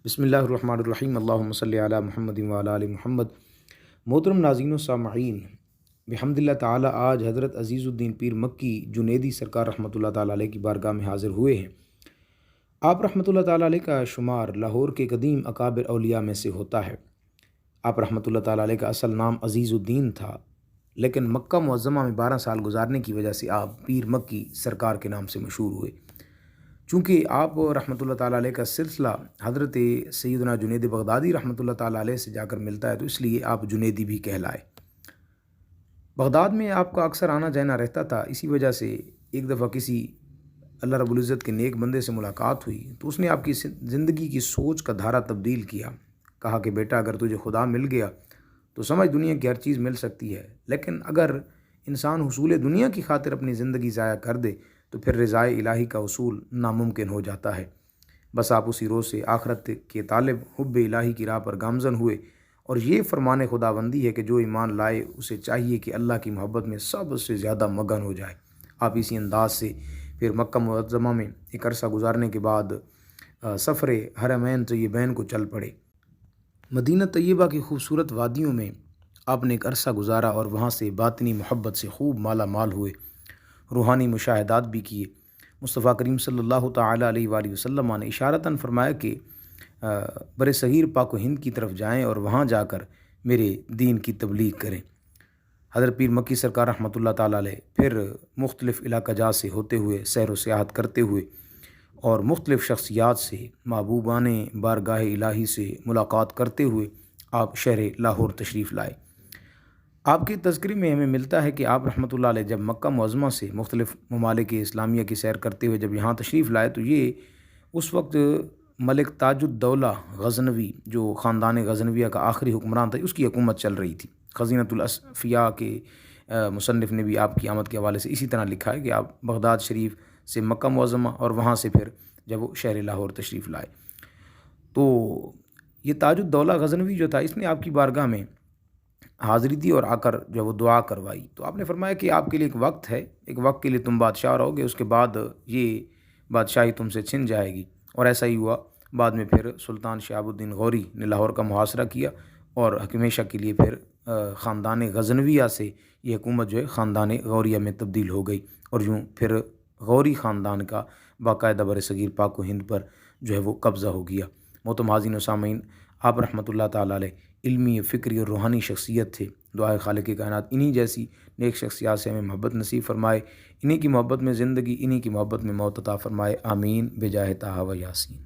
بسم اللہ الرحمن الرحیم، اللہم صلی علی محمد وعلی آل محمد۔ محترم ناظرین و سامعین، بحمد اللہ تعالی آج حضرت عزیز الدین پیر مکی جنیدی سرکار رحمۃ اللہ تعالی علیہ کی بارگاہ میں حاضر ہوئے ہیں۔ آپ رحمۃ اللہ تعالی علیہ کا شمار لاہور کے قدیم اکابر اولیاء میں سے ہوتا ہے۔ آپ رحمۃ اللہ تعالی علیہ کا اصل نام عزیز الدین تھا، لیکن مکہ معظمہ میں 12 سال گزارنے کی وجہ سے آپ پیر مکی سرکار کے نام سے مشہور ہوئے۔ چونکہ آپ رحمۃ اللہ تعالیٰ علیہ کا سلسلہ حضرت سیدنا جنید بغدادی رحمۃ اللہ تعالیٰ علیہ سے جا کر ملتا ہے، تو اس لیے آپ جنیدی بھی کہلائے۔ بغداد میں آپ کا اکثر آنا جانا رہتا تھا، اسی وجہ سے ایک دفعہ کسی اللہ رب العزت کے نیک بندے سے ملاقات ہوئی تو اس نے آپ کی زندگی کی سوچ کا دھارا تبدیل کیا۔ کہا کہ بیٹا، اگر تجھے خدا مل گیا تو سمجھ دنیا کی ہر چیز مل سکتی ہے، لیکن اگر انسان حصول دنیا کی خاطر اپنی زندگی ضائع کر دے تو پھر رضائے الہی کا حصول ناممکن ہو جاتا ہے۔ بس آپ اسی روز سے آخرت کے طالب حب الہی کی راہ پر گامزن ہوئے، اور یہ فرمان خداوندی ہے کہ جو ایمان لائے اسے چاہیے کہ اللہ کی محبت میں سب سے زیادہ مگن ہو جائے۔ آپ اسی انداز سے پھر مکہ معظمہ میں ایک عرصہ گزارنے کے بعد سفر حرمین طیبین کو چل پڑے۔ مدینہ طیبہ کی خوبصورت وادیوں میں آپ نے ایک عرصہ گزارا اور وہاں سے باطنی محبت سے خوب مالا مال ہوئے، روحانی مشاہدات بھی کیے۔ مصطفیٰ کریم صلی اللہ تعالیٰ علیہ وآلہ وسلم نے اشارتاً فرمایا کہ بر صغیر پاک و ہند کی طرف جائیں اور وہاں جا کر میرے دین کی تبلیغ کریں۔ حضرت پیر مکی سرکار رحمۃ اللہ تعالیٰ علیہ پھر مختلف علاقہ جات سے ہوتے ہوئے سیر و سیاحت کرتے ہوئے اور مختلف شخصیات سے محبوبان بارگاہ الہی سے ملاقات کرتے ہوئے آپ شہر لاہور تشریف لائے۔ آپ کے تذکرے میں ہمیں ملتا ہے کہ آپ رحمۃ اللہ علیہ جب مکہ معظمہ سے مختلف ممالک اسلامیہ کی سیر کرتے ہوئے جب یہاں تشریف لائے تو یہ اس وقت ملک تاج الدولہ غزنوی، جو خاندان غزنویہ کا آخری حکمران تھا، اس کی حکومت چل رہی تھی۔ خزینۃ الاصفیاء کے مصنف نے بھی آپ کی آمد کے حوالے سے اسی طرح لکھا ہے کہ آپ بغداد شریف سے مکہ معظمہ اور وہاں سے پھر جب وہ شہر لاہور تشریف لائے تو یہ تاج الدولہ غزنوی جو تھا، اس نے آپ کی بارگاہ میں حاضری دی اور آ کر جب وہ دعا کروائی تو آپ نے فرمایا کہ آپ کے لیے ایک وقت ہے، ایک وقت کے لیے تم بادشاہ رہو گے، اس کے بعد یہ بادشاہی تم سے چھن جائے گی۔ اور ایسا ہی ہوا۔ بعد میں پھر سلطان شہاب الدین غوری نے لاہور کا محاصرہ کیا اور ہمیشہ کے لیے پھر خاندان غزنویہ سے یہ حکومت جو ہے خاندان غوریہ میں تبدیل ہو گئی، اور یوں پھر غوری خاندان کا باقاعدہ بر صغیر پاک و ہند پر جو ہے وہ قبضہ ہو گیا۔ محترم حاضرین و سامعین، آپ رحمۃ اللہ تعالیٰ علیہ علمی، فکری اور روحانی شخصیت تھے۔ دعائے خالق کائنات انہی جیسی نیک شخصیات سے ہمیں محبت نصیب فرمائے، انہی کی محبت میں زندگی، انہی کی محبت میں موت عطا فرمائے، آمین بجاہ طٰہٰ و یاسین۔